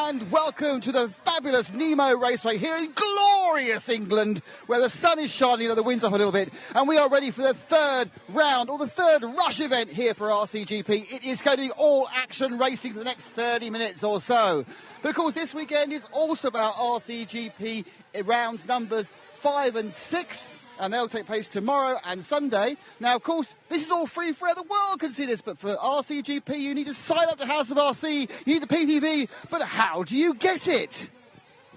And welcome to the fabulous Nemo Raceway here in glorious England, where the sun is shining, though the wind's up a little bit, and we are ready for the third round, or the third Rush event here for RCGP. It is going to be all action racing for the next 30 minutes or so. But of course, this weekend is also about RCGP rounds numbers 5 and 6. And they'll take place tomorrow and Sunday. Now, of course, this is all free for the world can see this, but for RCGP, you need to sign up to House of RC, you need the PPV, but how do you get it?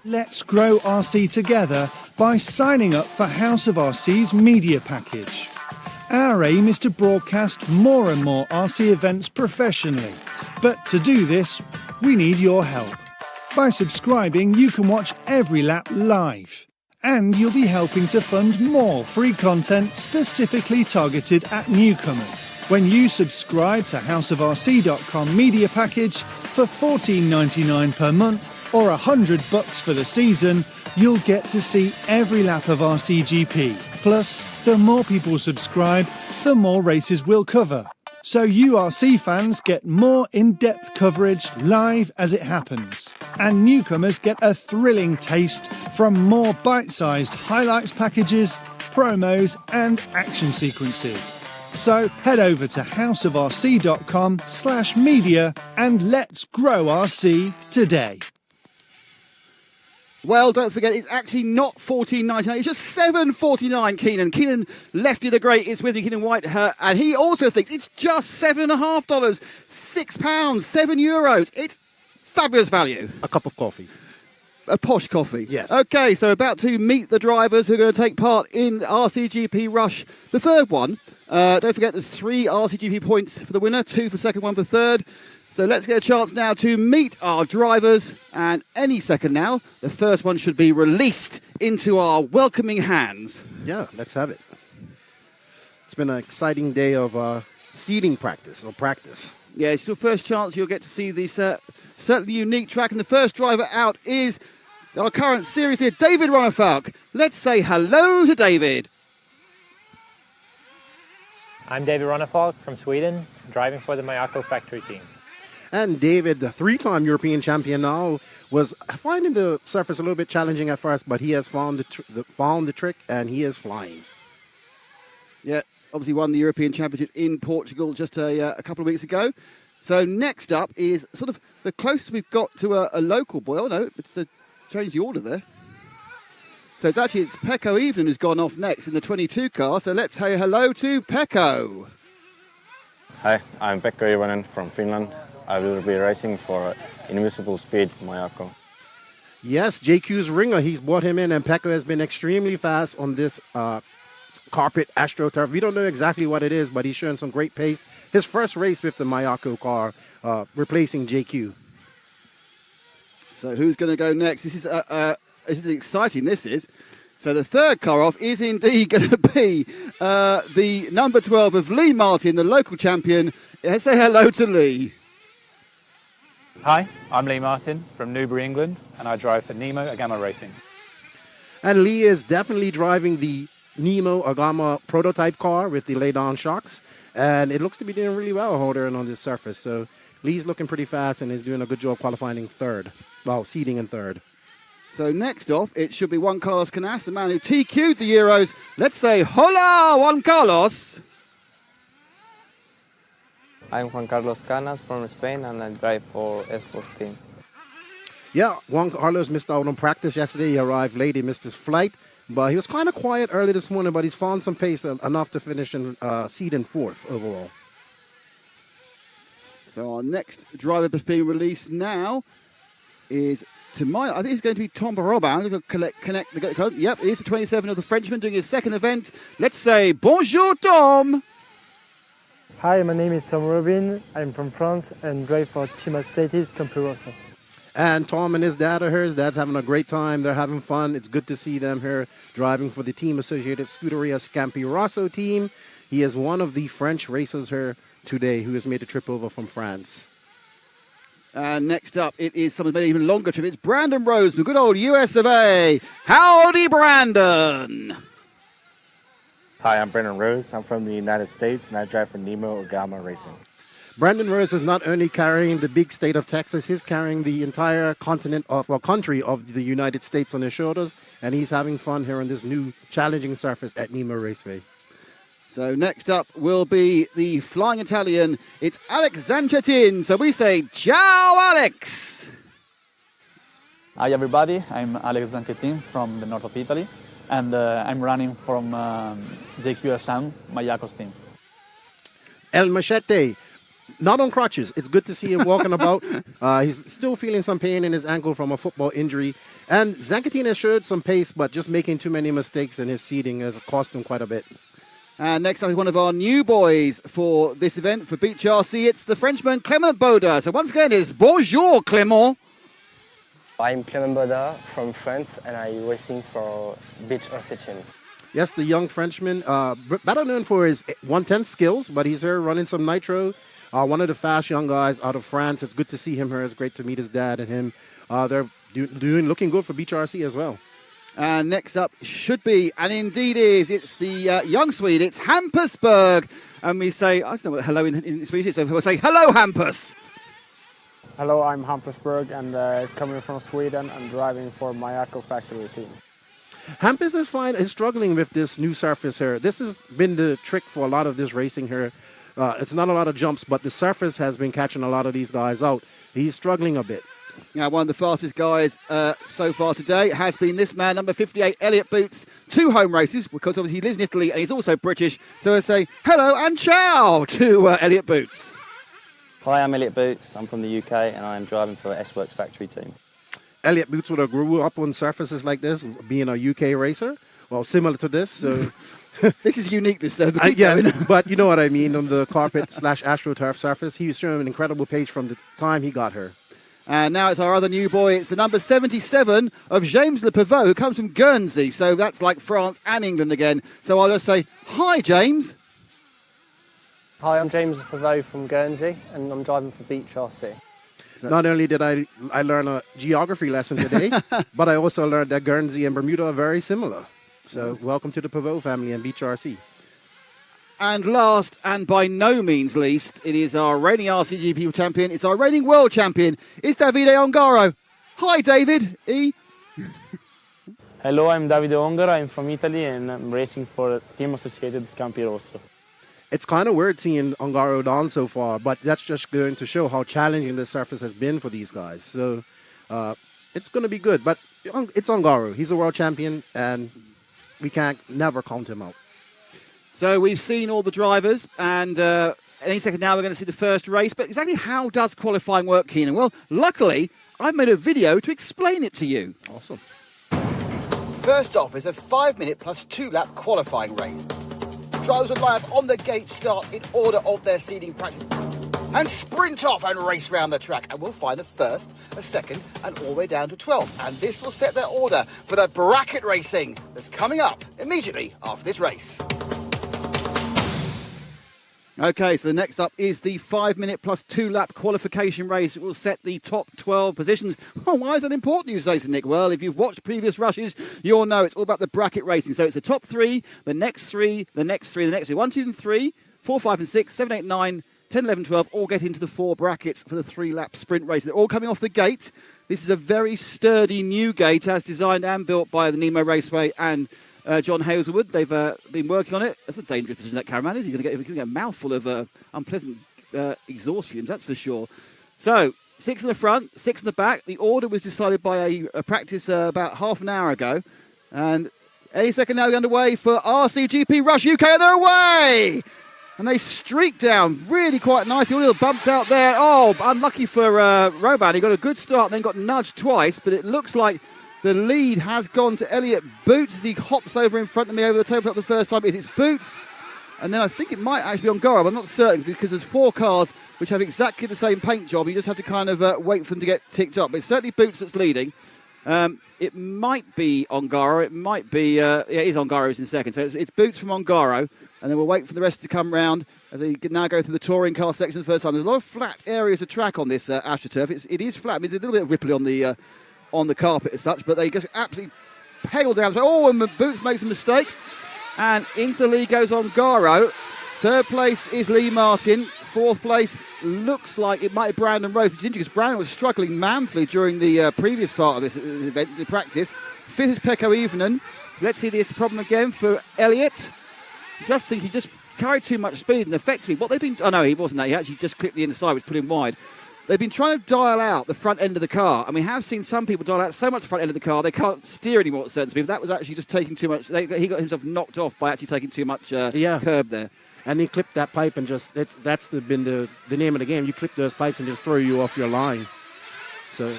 Let's grow RC together by signing up for House of RC's media package. Our aim is to broadcast more and more RC events professionally, but to do this, we need your help. By subscribing, you can watch every lap live. And you'll be helping to fund more free content specifically targeted at newcomers. When you subscribe to houseofrc.com media package for $14.99 per month or $100 for the season, you'll get to see every lap of RCGP. Plus, the more people subscribe, the more races we'll cover. So you RC fans get more in-depth coverage live as it happens. And newcomers get a thrilling taste from more bite-sized highlights packages, promos and action sequences. So head over to houseofrc.com/media and let's grow RC today. Well, don't forget, it's actually not $14.99, it's just $7.49, Keenan. Keenan Lefty the Great is with me, Keenan White, and he also thinks it's just $7.50, £6, €7. It's fabulous value. A cup of coffee. A posh coffee. Yes. Okay, so about to meet the drivers who are going to take part in RCGP Rush, the third one. Don't forget, there's 3 RCGP points for the winner, 2 for second, 1 for third. So let's get a chance now to meet our drivers, and any second now, the first one should be released into our welcoming hands. Yeah, let's have it. It's been an exciting day of seeding practice. Yeah, it's your first chance you'll get to see this certainly unique track, and the first driver out is our current series here, David Ronefalk. Let's say hello to David. I'm David Ronefalk from Sweden, driving for the Mayako factory team. And David, the 3-time European champion now, was finding the surface a little bit challenging at first, but he has found the trick, and he is flying. Yeah, obviously won the European Championship in Portugal just a couple of weeks ago. So next up is sort of the closest we've got to a local boy. Oh no, it's change the order there. So it's Pekko Evelyn who's gone off next in the 22 car. So let's say hello to Pekko. Hi, I'm Pekko Evelyn from Finland. I will be racing for Invisible Speed Mayako. Yes, JQ's ringer, he's brought him in, and Pekko has been extremely fast on this carpet AstroTurf. We don't know exactly what it is, but he's showing some great pace. His first race with the Mayako car, replacing JQ. So who's going to go next? This is exciting, this is. So the third car off is indeed going to be the number 12 of Lee Martin, the local champion. Let's say hello to Lee. Hi, I'm Lee Martin from Newbury, England, and I drive for Nemo Agama Racing. And Lee is definitely driving the Nemo Agama prototype car with the lay-down shocks, and it looks to be doing really well holding on this surface. So Lee's looking pretty fast and is doing a good job qualifying seeding in third. So next off, it should be Juan Carlos Canas, the man who TQ'd the Euros. Let's say hola, Juan Carlos. I'm Juan Carlos Canas from Spain, and I drive for S14 team. Yeah, Juan Carlos missed out on practice yesterday. He arrived late, he missed his flight, but he was kind of quiet early this morning, but he's found some pace enough to finish in seed in 4th overall. So our next driver that's being released now is, I think it's going to be Tom Robin. I'm going to connect the code. Yep, it is the 27 of the Frenchman doing his second event. Let's say bonjour, Tom. Hi, my name is Tom Robin. I'm from France and drive for Team Mercedes Camperosa. And Tom and his dad are here. His dad's having a great time. They're having fun. It's good to see them here driving for the Team Associated Scuderia Scampi Rosso team. He is one of the French racers here today who has made the trip over from France. And next up, it is someone made an even longer trip. It's Brandon Rose from good old US of A. Howdy, Brandon. Hi, I'm Brandon Rose. I'm from the United States, and I drive for Nemo Agama Racing. Brandon Rose is not only carrying the big state of Texas, he's carrying the entire country of the United States on his shoulders, and he's having fun here on this new challenging surface at Nemo Raceway. So next up will be the Flying Italian. It's Alex Zanchetin. So we say, ciao, Alex! Hi everybody, I'm Alex Zanchetin from the north of Italy, and I'm running from JQSM, Mayako's team. El Machete, not on crutches. It's good to see him walking about. He's still feeling some pain in his ankle from a football injury. And Zanchetin has showed some pace, but just making too many mistakes in his seating has cost him quite a bit. And next up is one of our new boys for this event, for Beach RC. It's the Frenchman Clément Baudin. So once again, it's bonjour, Clément. I'm Clément Baudin from France, and I'm racing for Beach RC team. Yes, the young Frenchman, better known for his 1/10 skills, but he's here running some nitro. One of the fast young guys out of France. It's good to see him here. It's great to meet his dad and him. They're looking good for Beach RC as well. And next up should be, and indeed is, it's the young Swede. It's Hampusberg. And we say, I don't know what hello in Swedish is, so we'll say, hello, Hampus. Hello, I'm Hampusberg and coming from Sweden and driving for Mayako factory team. Hampus is struggling with this new surface here. This has been the trick for a lot of this racing here. It's not a lot of jumps, but the surface has been catching a lot of these guys out. He's struggling a bit. Now, one of the fastest guys so far today has been this man, number 58, Elliot Boots. 2 home races, because obviously he lives in Italy and he's also British. So I say hello and ciao to Elliot Boots. Hi, I'm Elliot Boots. I'm from the UK and I'm driving for S-Works factory team. Elliot Boots would have grew up on surfaces like this, being a UK racer. Well, similar to this. So. This is unique, this circuit. Yeah, but you know what I mean. On the carpet / AstroTurf surface, he was showing an incredible pace from the time he got her. And now it's our other new boy. It's the number 77 of James Le Pivot, who comes from Guernsey. So that's like France and England again. So I'll just say, hi, James. Hi, I'm James Le Pivot from Guernsey, and I'm driving for Beach RC. Not only did I learn a geography lesson today, but I also learned that Guernsey and Bermuda are very similar. So welcome to the Pivot family and Beach RC. And last, and by no means least, it is our reigning RCGP champion. It's our reigning world champion. It's Davide Ongaro. Hi, David. Hello, I'm Davide Ongaro. I'm from Italy and I'm racing for Team Associated Campi Rosso. It's kind of weird seeing Ongaro down so far, but that's just going to show how challenging the surface has been for these guys. So it's going to be good. But it's Ongaro. He's a world champion, and we can't never count him out. So we've seen all the drivers, and any second now we're going to see the first race. But exactly how does qualifying work, Keenan? Well, luckily, I've made a video to explain it to you. Awesome. First off is a 5-minute plus 2-lap qualifying race. Drivers will line up on the gate start in order of their seeding practice and sprint off and race round the track. And we'll find a first, a second, and all the way down to 12th. And this will set their order for the bracket racing that's coming up immediately after this race. Okay, so the next up is the 5-minute plus 2-lap qualification race. It will set the top 12 positions. Oh, why is that important, you say to Nick? Well, if you've watched previous rushes, you'll know it's all about the bracket racing. So it's the top 3, the next 3, the next 3, the next 3. 1, 2, and 3, 4, 5, and 6, 7, 8, 9, 10, 11, 12, all get into the 4 brackets for the 3-lap sprint race. They're all coming off the gate. This is a very sturdy new gate, as designed and built by the Nemo Raceway and John Hazelwood. They've been working on it. That's a dangerous position, that cameraman is. You're going to get a mouthful of unpleasant exhaust fumes, that's for sure. So, 6 in the front, 6 in the back. The order was decided by a practice about half an hour ago. And any second now we're underway for RCGP Rush UK, and they're away! And they streaked down really quite nicely. A little bumped out there. Oh, unlucky for Roban. He got a good start, then got nudged twice, but it looks like the lead has gone to Elliot Boots as he hops over in front of me over the tabletop the first time. It's Boots, and then I think it might actually be Ongaro. I'm not certain because there's 4 cars which have exactly the same paint job. You just have to kind of wait for them to get ticked up. But it's certainly Boots that's leading. It might be Ongaro. It might be, it is Ongaro who's in second. So it's Boots from Ongaro, and then we'll wait for the rest to come round as they now go through the touring car section the first time. There's a lot of flat areas of track on this AstroTurf. It is flat. I mean, there's a little bit of ripply on the carpet as such, but they just absolutely peggle down. Oh, and Boots makes a mistake. And into the lead goes Ongaro. Third place is Lee Martin. Fourth place looks like it might be Brandon Rose, which is interesting because Brandon was struggling manfully during the previous part of this event, the practice. Fifth is Pekko Ivonen. Let's see this problem again for Elliott. Just think he just carried too much speed and effectively what they've been... Oh, no, he wasn't that. He actually just clipped the inside, which put him wide. They've been trying to dial out the front end of the car, and we have seen some people dial out so much the front end of the car they can't steer anymore at certain speed. That was actually just taking too much. He got himself knocked off by actually taking too much curb there. And he clipped that pipe and just been the name of the game. You clip those pipes and just throw you off your line. So,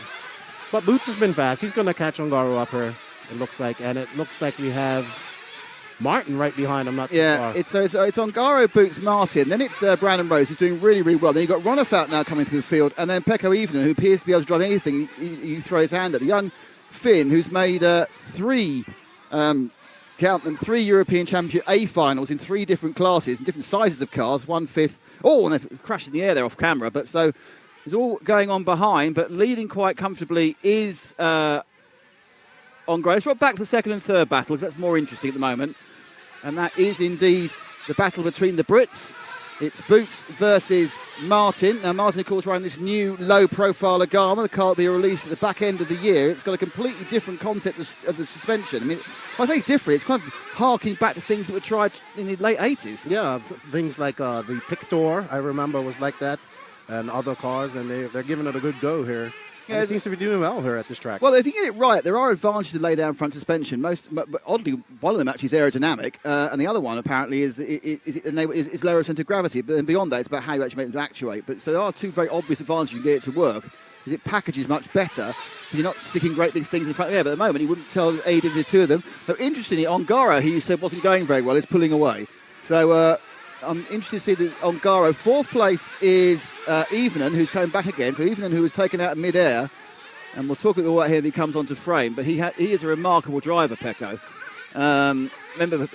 but Boots has been fast. He's going to catch Ongaro up here. It looks like, and it looks like we have Martin right behind him. Not too far. It's Ongaro, Boots, Martin. Then it's Brandon Rose, who's doing really, really well. Then you've got Ronefelt now coming through the field, and then Pekko Ivonen, who appears to be able to drive anything you throw his hand at. The young Finn, who's made three European Championship A finals in 3 different classes, in different sizes of cars, 1/5. Oh, and they've crashed in the air there off camera. But so it's all going on behind, but leading quite comfortably is Ongaro. Let's roll back to the second and third battle, because that's more interesting at the moment. And that is indeed the battle between the Brits. It's Boots versus Martin. Now, Martin, of course, riding this new low-profile Agama. The car will be released at the back end of the year. It's got a completely different concept of the suspension. I mean, I think different. It's kind of harking back to things that were tried in the late 80s. Yeah, things like the Pictor, I remember, was like that, and other cars, and they're giving it a good go here. Yeah, it seems to be doing well here at this track. Well, if you get it right, there are advantages to lay down front suspension. But oddly, one of them actually is aerodynamic, and the other one apparently is lower centre of gravity. But then beyond that, it's about how you actually make them to actuate. But so there are 2 very obvious advantages you can get it to work. Is it packages much better because you're not sticking great big things in front of the air. But at the moment, he wouldn't tell either of the 2 of them. So interestingly, Ongaro, who you said wasn't going very well, is pulling away. So I'm interested to see that Ongaro. 4th place is Ivonen, who's coming back again. So Ivonen, who was taken out in mid-air. And we'll talk about that here if he comes onto frame. But he is a remarkable driver, Pekko. Remember,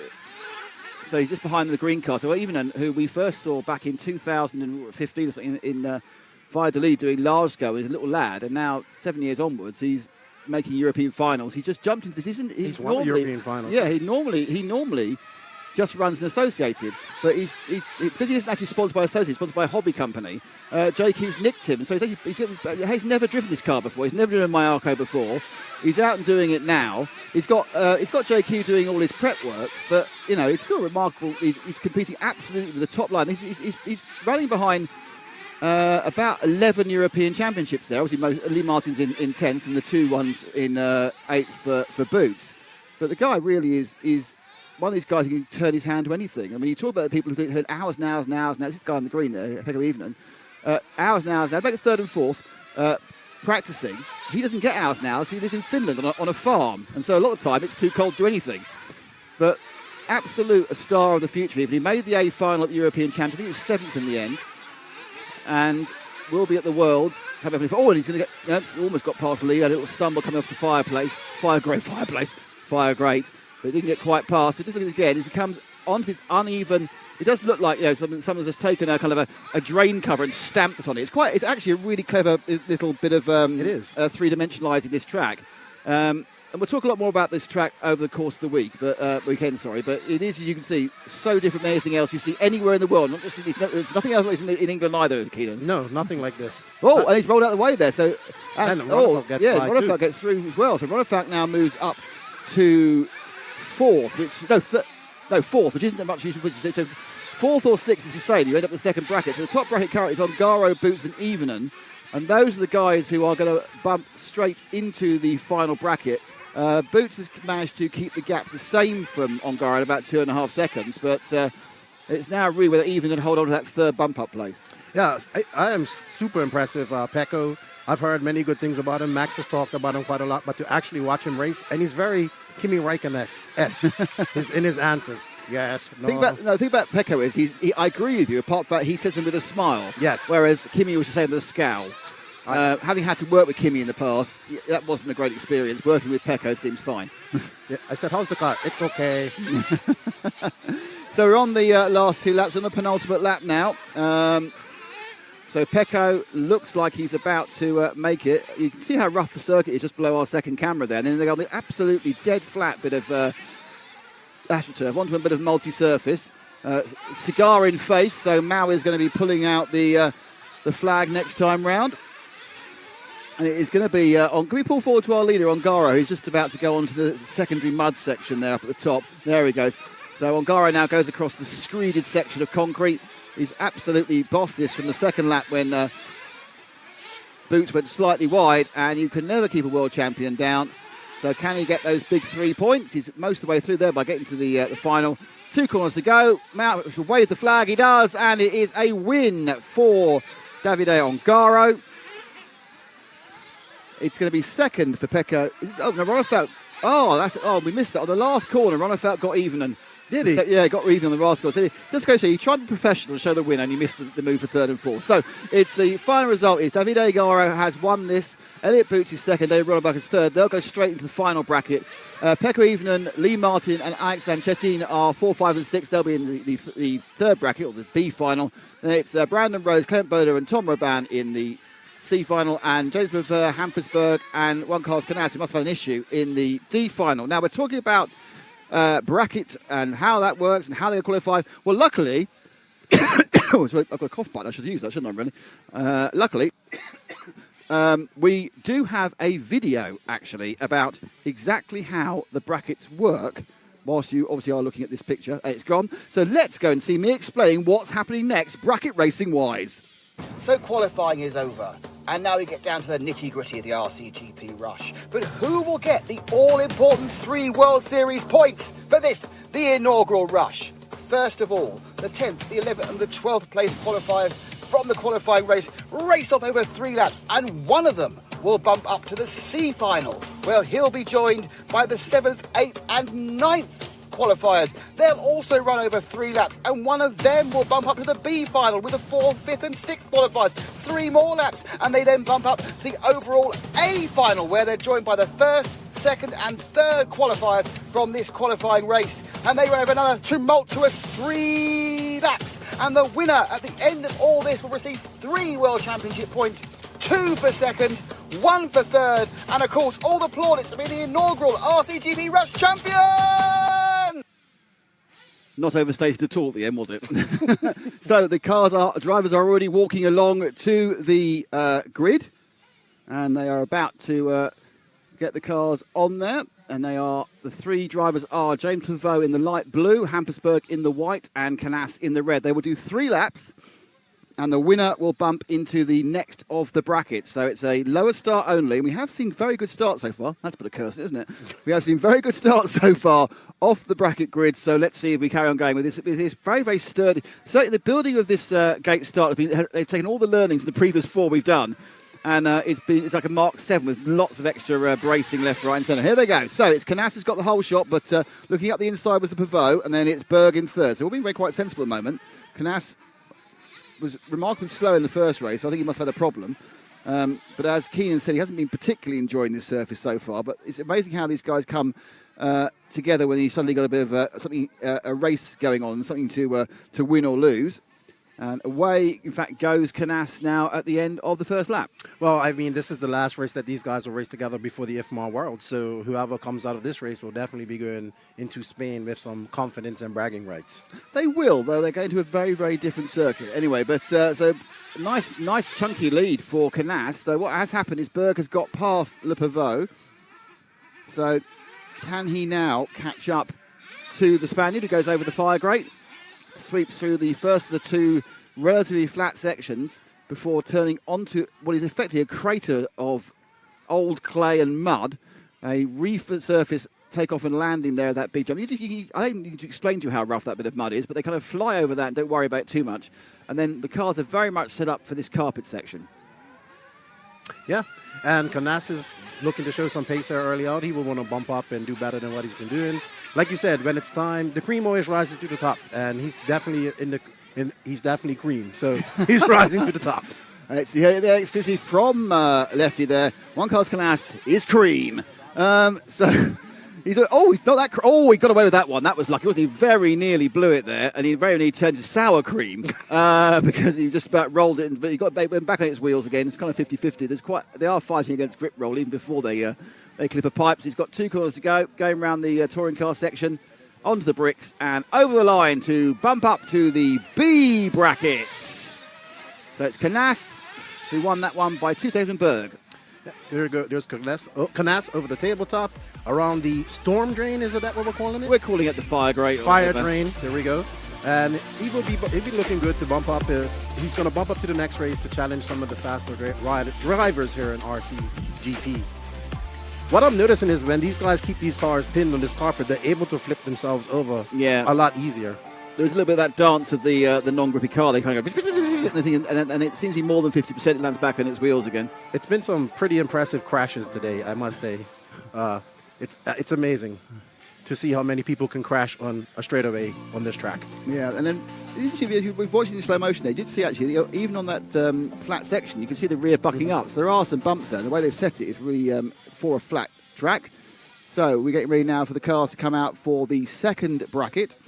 so he's just behind the green car. So Ivonen, who we first saw back in 2015 or something in Valladolid doing large scale, he's a little lad. And now, 7 years onwards, he's making European finals. He's just jumped into this. He's won the European finals. Yeah, he normally just runs an associated, but because he isn't actually sponsored by associated, he's sponsored by a hobby company. JQ's nicked him, and so he's never driven this car before. He's never driven Mayako before. He's out and doing it now. He's got JQ doing all his prep work, but it's still remarkable. He's competing absolutely with the top line. He's running behind about 11 European Championships there. Obviously, Lee Martin's in 10th, and the 2 ones in 8th for Boots. But the guy really is one of these guys who can turn his hand to anything. I mean, you talk about the people who do hours and hours and hours and hours. This guy in the green there, Pekko Ivonen, hours and hours. Now, back at 3rd and 4th, practicing. He doesn't get hours now. He lives in Finland on a farm. And so a lot of the time, it's too cold to do anything. But absolute a star of the future. He made the A final at the European Championship. He was 7th in the end. And will be at the Worlds. And he's going to get, almost got past Lee. A little stumble coming off the fire grate. But he didn't get quite past. So just look at it again. As he comes onto this uneven, it does look like someone's just taken a kind of a drain cover and stamped it on it. It's actually a really clever little bit of three-dimensionalising this track. And we'll talk a lot more about this track over the course of the weekend. But it is, as you can see, so different from anything else you see anywhere in the world. Not just there's nothing else in England either, Keenan. No, nothing like this. Oh, and he's rolled out the way there. So Ronefelt gets through as well. So Ronefelt now moves up to 4th, fourth, which isn't that much useful. So 4th or 6th is the same. You end up with the 2nd bracket. So the top bracket currently is Ongaro, Boots, and Ivonen, and those are the guys who are going to bump straight into the final bracket. Boots has managed to keep the gap the same from Ongaro at about 2.5 seconds, but it's now really whether Ivonen can hold on to that 3rd bump-up place. Yeah, I am super impressed with Pekko. I've heard many good things about him. Max has talked about him quite a lot, but to actually watch him race, and he's very Kimi Räikkönen-esque in his answers. Yes, no. The thing about Pekko is, I agree with you, apart from that, he says them with a smile. Yes. Whereas Kimi was just saying with a scowl. Having had to work with Kimi in the past, that wasn't a great experience. Working with Pekko seems fine. Yeah, I said, how's the car? It's okay. So we're on the last 2 laps, on the penultimate lap now. So Pekko looks like he's about to make it. You can see how rough the circuit is just below our second camera there. And then they got the absolutely dead flat bit of AstroTurf onto a bit of multi-surface. cigar in face, so Mao is going to be pulling out the flag next time round. And it is going to be on. Can we pull forward to our leader, Ongaro, who's just about to go onto the secondary mud section there up at the top. There he goes. So Ongaro now goes across the screeded section of concrete. He's absolutely bossed this from the second lap when boots went slightly wide, and you can never keep a world champion down. So can he get those big 3 points? He's most of the way through there by getting to the final. 2 corners to go. Mao should wave the flag. He does, and it is a win for Davide Ongaro. It's going to be second for Pecco. Oh, no, Ronefelt. We missed that. On the last corner, Ronefelt got even. And did he? Yeah, got even on the last corner. Just go show you tried to be professional to show the win, and you missed the move for third and fourth. So it's the final result is Davide Ongaro has won this. Elliot Boots is second. David Ronenbach is third. They'll go straight into the final bracket. Pecco Evening, Lee Martin, and Alex Zanchetin are 4, 5, and 6. They'll be in the third bracket, or the B final. Then it's Brandon Rose, Clem Boda, and Tom Roban in the C final, and James Prefer, Hampersburg, and Juan Carlos Canas, who must have had an issue in the D final. Now we're talking about bracket and how that works and how they qualify. Well, luckily, I've got a cough button. I should use that, shouldn't I? Really? Luckily, we do have a video actually about exactly how the brackets work. Whilst you obviously are looking at this picture, it's gone. So let's go and see me explain what's happening next, bracket racing wise. So qualifying is over, and now we get down to the nitty-gritty of the RCGP Rush. But who will get the all-important 3 World Series points for this, the inaugural Rush? First of all, the 10th, the 11th and the 12th place qualifiers from the qualifying race raced off over 3 laps, and one of them will bump up to the C final, where he'll be joined by the 7th, 8th and 9th qualifiers. They'll also run over 3 laps, and one of them will bump up to the B final with the 4th, 5th and 6th qualifiers. 3 more laps, and they then bump up to the overall A final, where they're joined by the 1st, 2nd and 3rd qualifiers from this qualifying race. And they run over another tumultuous 3 laps, and the winner at the end of all this will receive 3 World Championship points, 2 for second, 1 for third, and of course all the plaudits to be the inaugural RCGP Rush champion! Not overstated at all at the end, was it? So the drivers are already walking along to the grid, and they are about to get the cars on there. And the 3 drivers are James Pavot in the light blue, Hampersburg in the white, and Canas in the red. They will do 3 laps, and the winner will bump into the next of the bracket. So it's a lower start only, and we have seen very good starts so far. That's a bit of curse, isn't it? We have seen very good starts so far off the bracket grid, so let's see if we carry on going with this. It's very, very sturdy. So the building of this gate start, they've taken all the learnings of the previous 4 we've done, and it's like a Mark 7 with lots of extra bracing left, right and centre. Here they go. So it's Canas has got the whole shot, but looking up the inside was the Pavot, and then it's Berg in third. So we're being very quite sensible at the moment. Canas was remarkably slow in the first race, so I think he must have had a problem. But as Keenan said, he hasn't been particularly enjoying this surface so far. But it's amazing how these guys come together when you suddenly got a bit of a race going on, something to win or lose. And away, in fact, goes Canas now at the end of the first lap. Well, I mean, this is the last race that these guys will race together before the IFMAR World. So whoever comes out of this race will definitely be going into Spain with some confidence and bragging rights. They will, though. They're going to a very, very different circuit. Anyway, but so nice chunky lead for Canas. So what has happened is Berg has got past Le Pavot. So can he now catch up to the Spaniard who goes over the fire grate? Sweeps through the first of the 2 relatively flat sections before turning onto what is effectively a crater of old clay and mud. A resurface takeoff and landing there at that big jump. I don't need to explain to you how rough that bit of mud is, but they kind of fly over that and don't worry about it too much. And then the cars are very much set up for this carpet section. Yeah, and Canas is looking to show some pace there early out. He will want to bump up and do better than what he's been doing. Like you said, when it's time, the cream always rises to the top, and he's definitely he's definitely cream, so he's rising to the top. It's the exclusive from Lefty there. Juan Carlos Canas is cream. So he's not that. He got away with that one. That was lucky, wasn't he? Very nearly blew it there, and he very nearly turned to sour cream because he just about rolled it. But he went back on its wheels again. It's kind of 50-50. They are fighting against grip roll even before they clip a pipe. So he's got 2 corners to go, going around the touring car section. onto the bricks and over the line to bump up to the B bracket. So it's Canas who won that one by 2 seconds from Berg. There we go. There's Canas over the tabletop around the storm drain. Is that what we're calling it? We're calling it the fire grate. Fire drain. There we go. And he'll be looking good to bump up. He's going to bump up to the next race to challenge some of the faster drivers here in RCGP. What I'm noticing is when these guys keep these cars pinned on this carpet, they're able to flip themselves over a lot easier. There's a little bit of that dance of the non-grippy car. They kind of go, and it seems to be more than 50%. It lands back on its wheels again. It's been some pretty impressive crashes today, I must say. It's amazing to see how many people can crash on a straightaway on this track. Yeah, and then we've watched it in slow motion. They did see actually, even on that flat section, you can see the rear bucking up. So there are some bumps there. And the way they've set it is really for a flat track. So we're getting ready now for the cars to come out for the second bracket,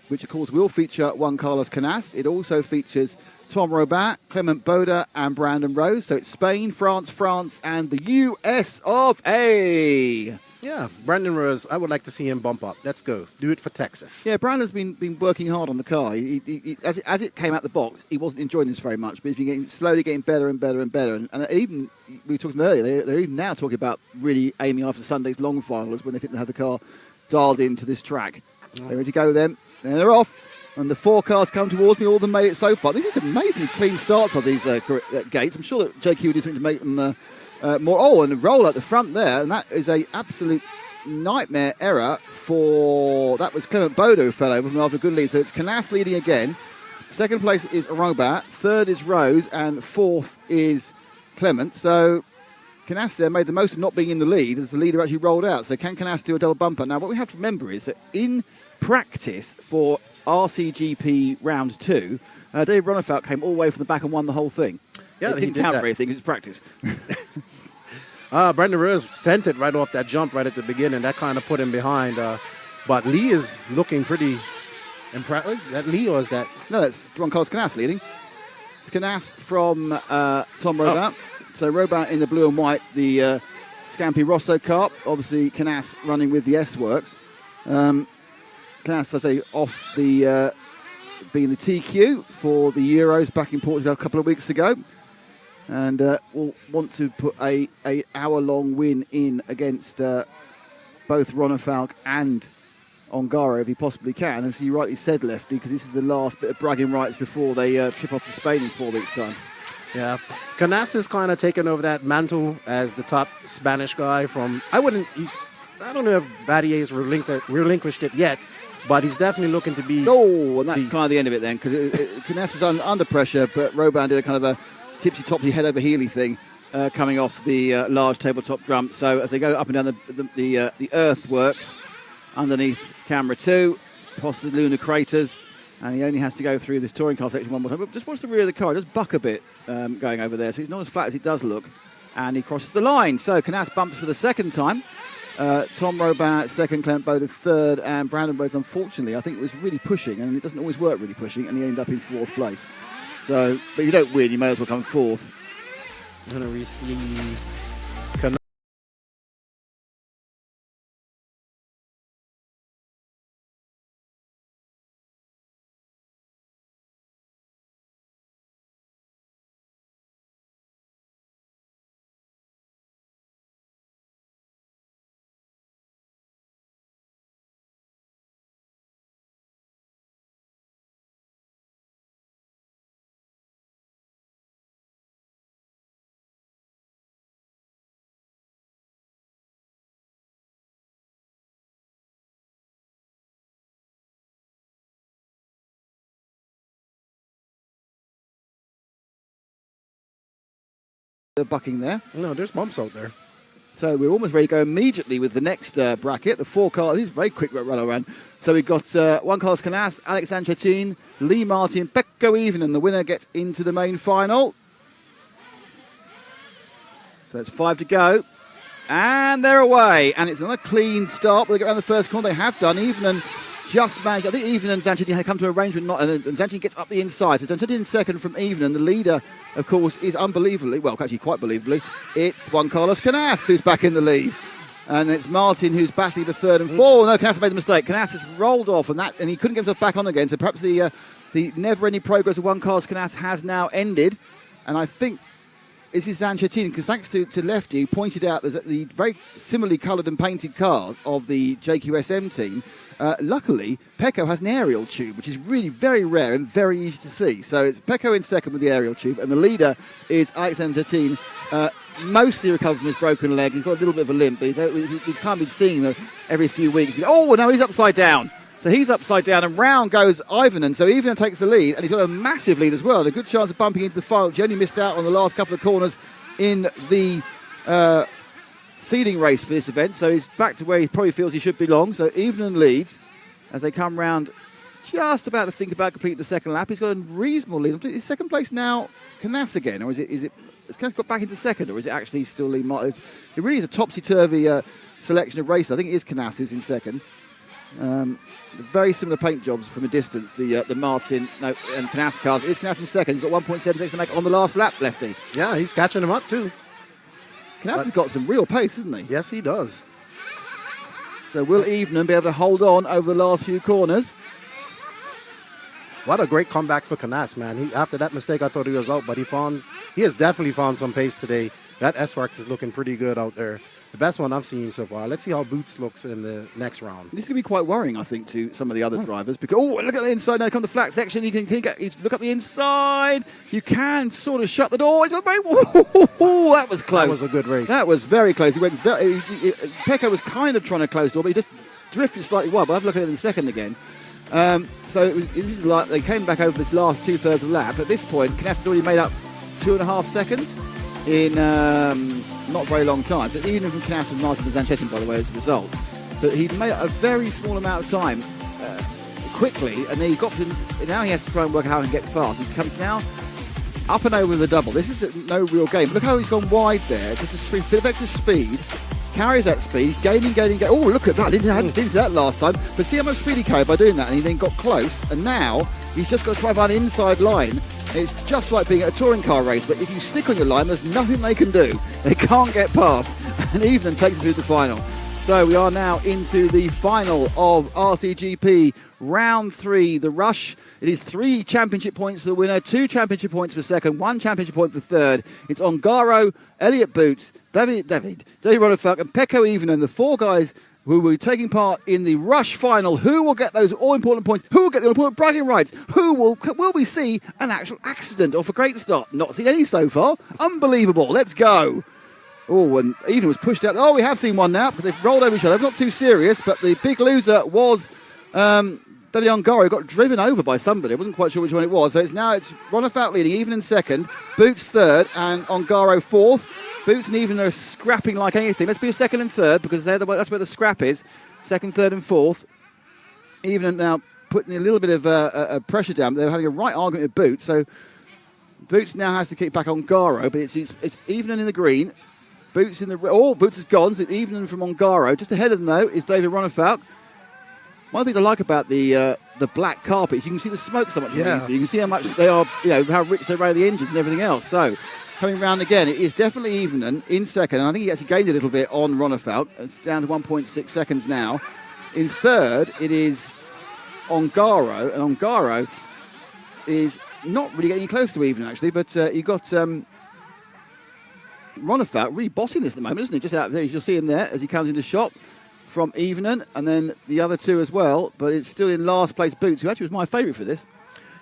which of course will feature Juan Carlos Canas. It also features Tom Robin, Clement Boda and Brandon Rose. So it's Spain, France, and the US of A. Yeah, Brandon Rose, I would like to see him bump up. Let's go. Do it for Texas. Yeah, Brandon's been working hard on the car. As it came out the box, he wasn't enjoying this very much, but he's been slowly getting better and better and better. And even, we were talking earlier, they're even now talking about really aiming after Sunday's long finals when they think they have the car dialed into this track. They're ready to go then. And they're off. And the 4 cars come towards me. All of them made it so far. These are amazingly clean starts on these gates. I'm sure that JQ will do something to make them more. Oh, and a roll at the front there. And that is a absolute nightmare error for... That was Clement Bodo who fell over from after a good lead. So it's Canas leading again. Second place is Arobat. Third is Rose. And fourth is Clement. So Canas there made the most of not being in the lead as the leader actually rolled out. So can Canas do a double bumper? Now, what we have to remember is that in practice for RCGP round 2, Dave Ronefeld came all the way from the back and won the whole thing. Yeah, he didn't count for anything, it's practice. Brandon Rose sent it right off that jump right at the beginning. That kind of put him behind. But Lee is looking pretty impressive. Is that Lee or is that? No, that's Juan Carlos Canas leading. It's Canas from Tom Robin. So Robin in the blue and white, the Scampi Rosso car. Obviously, Canas running with the S-Works. Canas, I say, off the being the TQ for the Euros back in Portugal a couple of weeks ago. And will want to put a hour-long win in against both Ronefalk and Ongaro if he possibly can. As you rightly said, Lefty, because this is the last bit of bragging rights before they trip off to Spain in 4 weeks' time. Yeah, Canas is kind of taken over that mantle as the top Spanish guy from... I don't know if Batier's relinquished it yet, but he's definitely looking to be... Oh, and that's kind of the end of it then, because Canas was under pressure, but Robin did a kind of a tipsy-topsy head-over-heely thing coming off the large tabletop jump. So as they go up and down the earthworks underneath camera 2, past the lunar craters, and he only has to go through this touring car section one more time. But just watch the rear of the car, just buck a bit going over there, so it's not as flat as it does look. And he crosses the line. So Canas bumps for the second time. Tom Robin second, Clement Boda third, and Brandon Rose, unfortunately, I think it was really pushing, and it doesn't always work really pushing, and he ended up in 4th place. So, but you don't win, you may as well come 4th. And we see bucking there. No, there's bumps out there. So we're almost ready to go immediately with the next bracket. The 4 cars. This is a very quick run around. So we've got Juan Carlos Canas, Alex Anchetin, Lee Martin, Pekko Even, and the winner gets into the main final. So it's 5 to go. And they're away. And it's another clean start. They get around the first corner. They have done. Even and just managed. I think Even and Zanchetin had come to an arrangement. And Zanchetin gets up the inside. So Zanchetin in second from Even. And the leader, of course, is unbelievably, well, actually quite believably, it's Juan Carlos Canas who's back in the lead. And it's Martin who's battling the third and fourth. No, Knaus made the mistake. Knaus has rolled off, and he couldn't get himself back on again. So perhaps the never-ending progress of one car's Knaus has now ended. And I think this is Zanchetin, because thanks to Lefty, who pointed out there's the very similarly coloured and painted cars of the JQSM team. Luckily, Pecco has an aerial tube, which is really very rare and very easy to see. So it's Pecco in second with the aerial tube, and the leader is Alexander Janchetin, mostly recovered from his broken leg. He's got a little bit of a limp, but he can't be seeing him every few weeks. Oh, no, he's upside down. So he's upside down, and round goes Ivanen. So Ivanen takes the lead, and he's got a massive lead as well. A good chance of bumping into the final. He only missed out on the last couple of corners in the seeding race for this event. So he's back to where he probably feels he should belong. So Ivanen leads as they come round, just about to think about completing the second lap. He's got a reasonable lead. Is second place now Knaus again, or is it has Knaus got back into second, or is it actually still Lee Martin? It really is a topsy-turvy selection of racers. I think it is Knaus who's in second. Very similar paint jobs from a distance, the Martin and Knaus cars. It is Knaus in second. He's got 1.7 seconds to make on the last lap, Lefty. Yeah, he's catching him up too. Knaus has got some real pace, hasn't he? Yes, he does. So will Evening be able to hold on over the last few corners? What a great comeback for Knaus, man. After that mistake, I thought he was out, but he has definitely found some pace today. That S-Works is looking pretty good out there. The best one I've seen so far. Let's see how Boots looks in the next round. This is going to be quite worrying, I think, to some of the other drivers. Because look at the inside now. Come the flat section. You can look up the inside. You can sort of shut the door. That was close. That was a good race. That was very close. Pecco was kind of trying to close the door, but he just drifted slightly wide. But I'll have a look at it in a second again. So this is like they came back over this last two-thirds of lap. At this point, Knaus has already made up 2.5 seconds in not very long time. So even from Knaus and Martin and Zanchetin, by the way, as a result. But he made a very small amount of time quickly, and then now he has to try and work out how to get fast. He comes now up and over the double. This is no real game. Look how he's gone wide there. Just a bit of extra speed. Carries that speed, gaining. Oh, look at that. Didn't see that last time. But see how much speed he carried by doing that, and he then got close, and now he's just got to try and find an inside line. It's just like being at a touring car race, but if you stick on your line, there's nothing they can do. They can't get past, and Evening takes them through the final. So we are now into the final of RCGP Round 3, the Rush. It is 3 championship points for the winner, 2 championship points for second, 1 championship point for third. It's Ongaro, Elliot Boots, David Ronnefalk, and Pecco Evening, the 4 guys who will be taking part in the Rush final. Who will get those all-important points? Who will get the all-important bragging rights? Will we see an actual accident off a great start? Not seen any so far. Unbelievable. Let's go. Oh, and Evening was pushed out. Oh, we have seen one now because they've rolled over each other. Not too serious, but the big loser was David Ongaro, who got driven over by somebody. I wasn't quite sure which one it was. So it's Ronnefalk leading, Evening second, Boots third, and Ongaro fourth. Boots and Evening are scrapping like anything. Let's be a second and third because that's where the scrap is. Second, third, and fourth. Evening now putting a little bit of pressure down. They're having a right argument with Boots. So Boots now has to kick back Ongaro, but it's Evening in the green. Boots in the Boots is gone. So Evening from Ongaro. Just ahead of them though is David Ronnefalk. One of the things I like about the black carpet is you can see the smoke so much easier. You can see how much they are, how rich they run the engines and everything else. So coming round again, it is definitely Evening in second. And I think he actually gained a little bit on Ronnefalk. It's down to 1.6 seconds now. In third, it is Ongaro. And Ongaro is not really getting close to Evening, actually. But you've got Ronnefalk really bossing this at the moment, isn't he? Just out there, you'll see him there as he comes into shot from Evening. And then the other 2 as well. But it's still in last place, Boots, who actually was my favourite for this.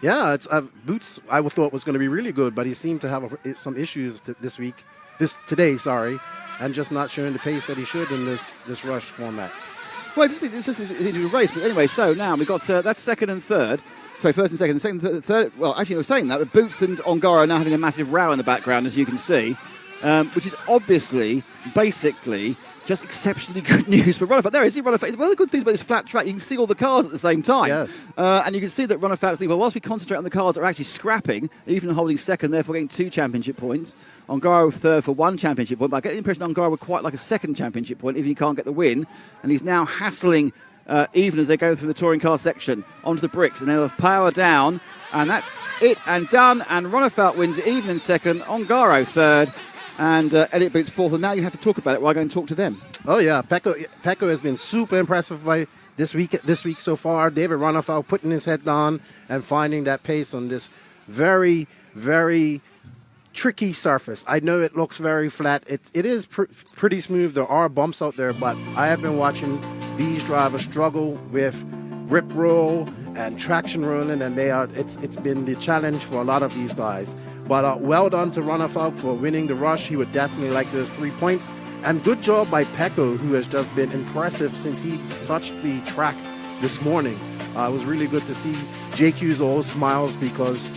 Yeah, it's Boots. I thought was going to be really good, but he seemed to have some issues today, and just not showing the pace that he should in this Rush format. Well, it's just a race, but anyway. So now we've got that's second and third. Sorry, first and second, second, third. Well, actually, I was saying that, but Boots and Ongaro are now having a massive row in the background, as you can see, which is obviously, basically, just exceptionally good news for Ronnefalk. There is Ronnefalk. One of the good things about this flat track, you can see all the cars at the same time. Yes. And you can see that Ronnefalk's lead. Well, whilst we concentrate on the cars that are actually scrapping, even holding second, therefore getting 2 championship points. Ongaro third for 1 championship point. But I get the impression Ongaro would quite like a second championship point if he can't get the win. And he's now hassling Even as they go through the touring car section onto the bricks. And they'll power down. And that's it and done. And Ronnefalk wins Even in second. Ongaro third. and Elliott Boots fourth. And now you have to talk about it while I go and talk to them. Oh yeah, Pecco has been super impressive by this week so far. David Ronnefalk putting his head down and finding that pace on this very, very tricky surface. I know it looks very flat. It is pretty smooth. There are bumps out there, but I have been watching these drivers struggle with grip roll and traction rolling, and it's been the challenge for a lot of these guys. But well done to Ronnefalk for winning the rush. He would definitely like those 3 points. And good job by Pecco, who has just been impressive since he touched the track this morning. It was really good to see JQ's all smiles because,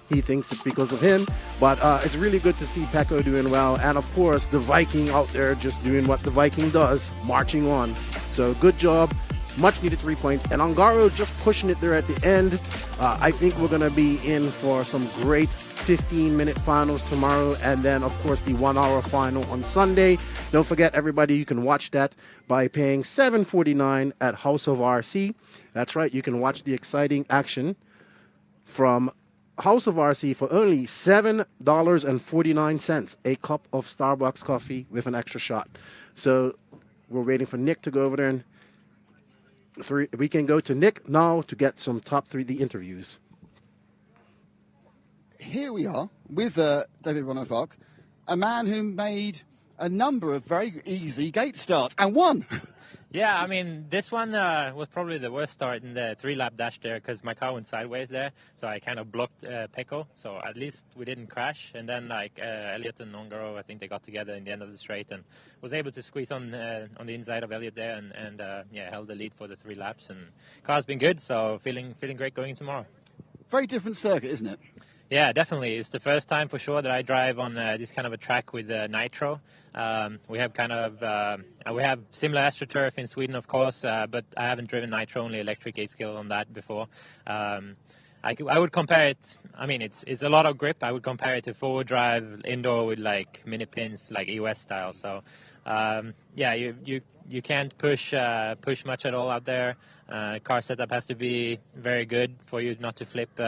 he thinks it's because of him. But it's really good to see Pecco doing well. And, of course, the Viking out there just doing what the Viking does, marching on. So good job. Much needed 3 points. And Ongaro just pushing it there at the end. I think we're going to be in for some great 15-minute finals tomorrow, and then, of course, the 1 hour final on Sunday. Don't forget, everybody, you can watch that by paying $7.49 at House of RC. That's right, you can watch the exciting action from House of RC for only $7.49, a cup of Starbucks coffee with an extra shot. So we're waiting for Nick to go over there, and we can go to Nick now to get some top 3 the interviews. Here we are with David Ronnefalk, a man who made a number of very easy gate starts and won. Yeah, I mean, this one was probably the worst start in the 3-lap dash there because my car went sideways there, so I kind of blocked Pecco, so at least we didn't crash. And then, Elliott and Ongaro, I think they got together in the end of the straight and was able to squeeze on the inside of Elliott there and held the lead for the 3 laps. And car's been good, so feeling great going tomorrow. Very different circuit, isn't it? Yeah, definitely. It's the first time for sure that I drive on this kind of a track with nitro. We have we have similar AstroTurf in Sweden, of course, but I haven't driven nitro, only electric 8-skill on that before. I would compare it. I mean, it's a lot of grip. I would compare it to forward drive indoor with like mini pins, like EOS style. So you can't push much at all out there. Car setup has to be very good for you not to flip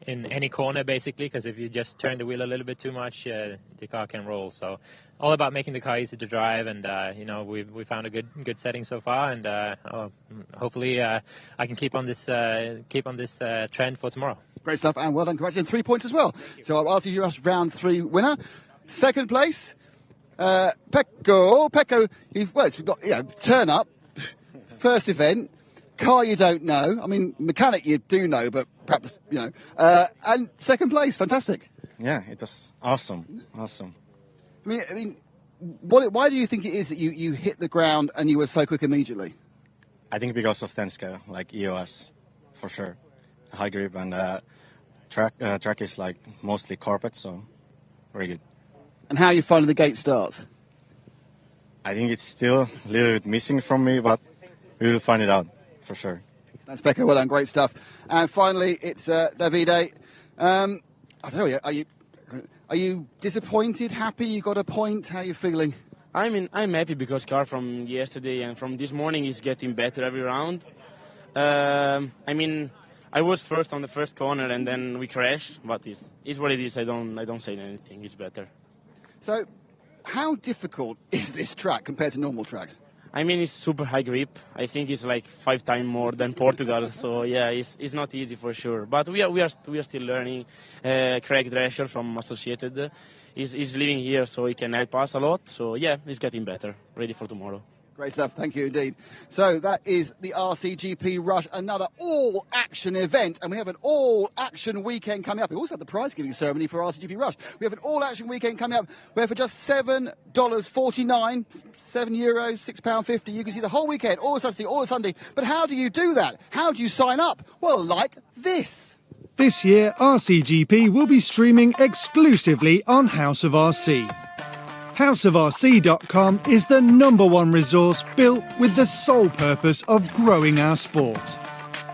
in any corner, basically, because if you just turn the wheel a little bit too much, the car can roll. So all about making the car easy to drive, and we found a good setting so far, and hopefully I can keep on this trend for tomorrow. Great stuff, and well done. Congratulations, 3 points as well. So I'll ask you round 3 winner. Second place, Pecco. You've got turn up, first event. Car you don't know. I mean, mechanic you do know, but perhaps, and second place, fantastic. Yeah, it was awesome. I mean, why do you think it is that you hit the ground and you were so quick immediately? I think because of Tenska, like EOS, for sure. High grip and track is like mostly carpet, so very good. And how are you finding the gate start? I think it's still a little bit missing from me, but we will find it out. For sure. Thanks, Pecco. Well done. Great stuff. And finally, it's Davide. I don't know. Are you disappointed? Happy? You got a point? How are you feeling? I'm happy because car from yesterday and from this morning is getting better every round. I was first on the first corner and then we crashed, but it's what it is. I don't say anything. It's better. So, how difficult is this track compared to normal tracks? I mean, it's super high grip. I think it's like 5 times more than Portugal. So yeah, it's not easy for sure. But we are still learning. Craig Drescher from Associated is living here, so he can help us a lot. So yeah, it's getting better. Ready for tomorrow. Great stuff. Thank you indeed. So that is the RCGP Rush, another all-action event. And we have an all-action weekend coming up. We also have the prize-giving ceremony for RCGP Rush. We have an all-action weekend coming up where for just $7.49, €7, £6.50, you can see the whole weekend, all Saturday, all Sunday. But how do you do that? How do you sign up? Well, like this. This year, RCGP will be streaming exclusively on House of RC. HouseofRC.com is the #1 resource built with the sole purpose of growing our sport.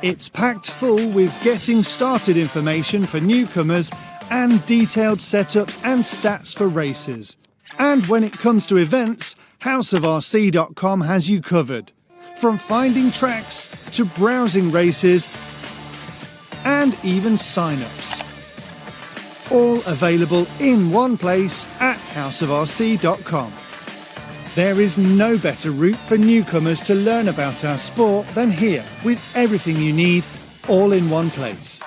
It's packed full with getting started information for newcomers and detailed setups and stats for racers. And when it comes to events, HouseofRC.com has you covered. From finding tracks to browsing races and even sign-ups. All available in one place at houseofrc.com. There is no better route for newcomers to learn about our sport than here, with everything you need all in one place.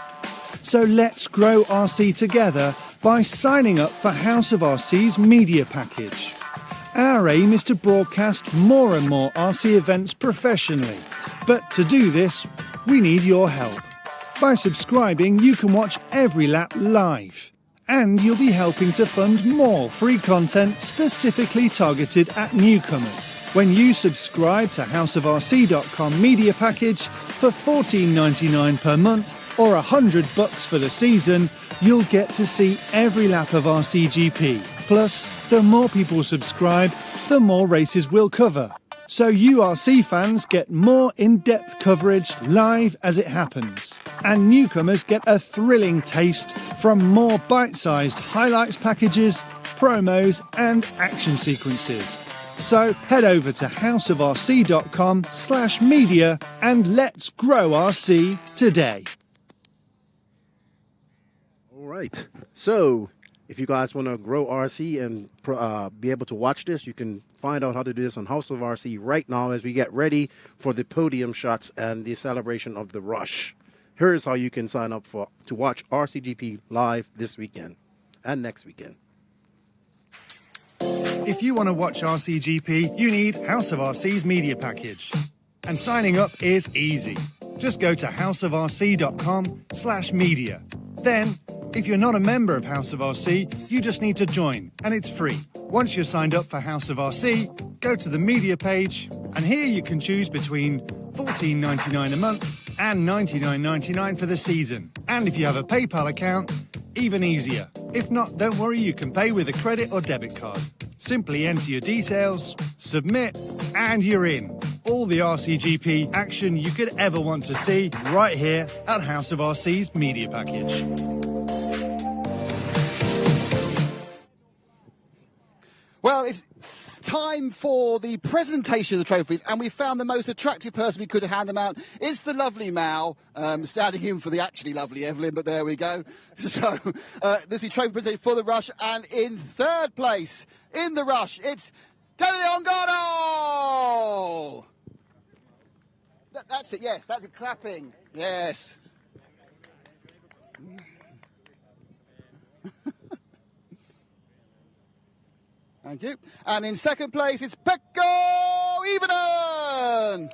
So let's grow RC together by signing up for House of RC's media package. Our aim is to broadcast more and more RC events professionally, but to do this, we need your help. By subscribing, you can watch every lap live, and you'll be helping to fund more free content specifically targeted at newcomers. When you subscribe to houseofrc.com media package for $14.99 per month or $100 for the season, you'll get to see every lap of RCGP. Plus, the more people subscribe, the more races we'll cover. So you RC fans get more in-depth coverage live as it happens. And newcomers get a thrilling taste from more bite-sized highlights packages, promos and action sequences. So head over to houseofrc.com/media and let's grow RC today. All right. So if you guys want to grow RC and be able to watch this, you can find out how to do this on House of RC right now as we get ready for the podium shots and the celebration of the Rush. Here's how you can sign up to watch RCGP live this weekend and next weekend. If you want to watch RCGP, you need House of RC's media package. And signing up is easy. Just go to houseofrc.com/media. Then, if you're not a member of House of RC, you just need to join, and it's free. Once you're signed up for House of RC, go to the media page, and here you can choose between $14.99 a month and $99.99 for the season. And if you have a PayPal account, even easier. If not, don't worry, you can pay with a credit or debit card. Simply enter your details, submit, and you're in. All the RCGP action you could ever want to see right here at House of RC's media package. Well, it's time for the presentation of the trophies, and we found the most attractive person we could to hand them out. It's the lovely Mal, standing in for the actually lovely Evelyn, but there we go. So this will be trophy presentation for the Rush, and in third place in the Rush, it's David Ongado! That's it, yes, that's it, clapping, yes. Thank you. And in second place, it's Pekko Ivanen.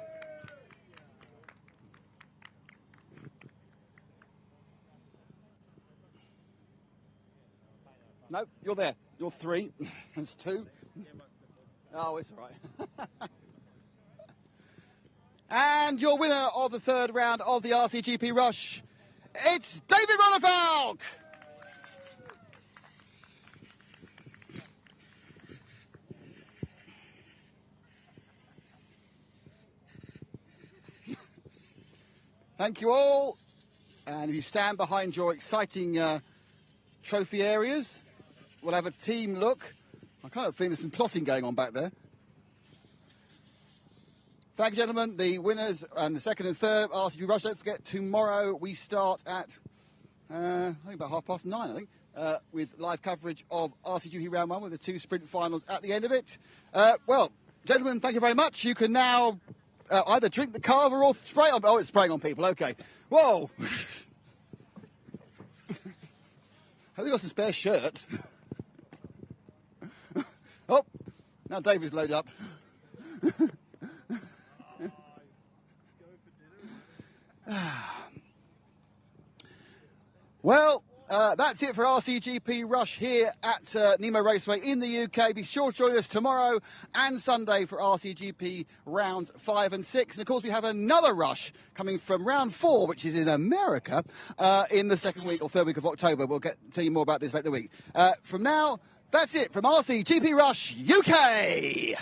No, you're there. You're three. That's two. Oh, it's all right. And your winner of the third round of the RCGP Rush, it's David Ronnefalk. Thank you all. And if you stand behind your exciting trophy areas, we'll have a team look. I kind of think there's some plotting going on back there. Thank you, gentlemen. The winners and the second and third RCGP Rush. Don't forget, tomorrow we start at, I think about 9:30, with live coverage of RCGP Round 1 with the two sprint finals at the end of it. Well, gentlemen, thank you very much. You can now either drink the carver or spray on... Oh, it's spraying on people. OK. Whoa. Have they got some spare shirts? Oh, now David's loaded up. Well, that's it for RCGP Rush here at Nemo Raceway in the UK. Be sure to join us tomorrow and Sunday for RCGP rounds 5 and 6. And of course, we have another rush coming from round 4, which is in America, in the second week or third week of October. We'll tell you more about this later in the week. From now, that's it from RCGP Rush UK.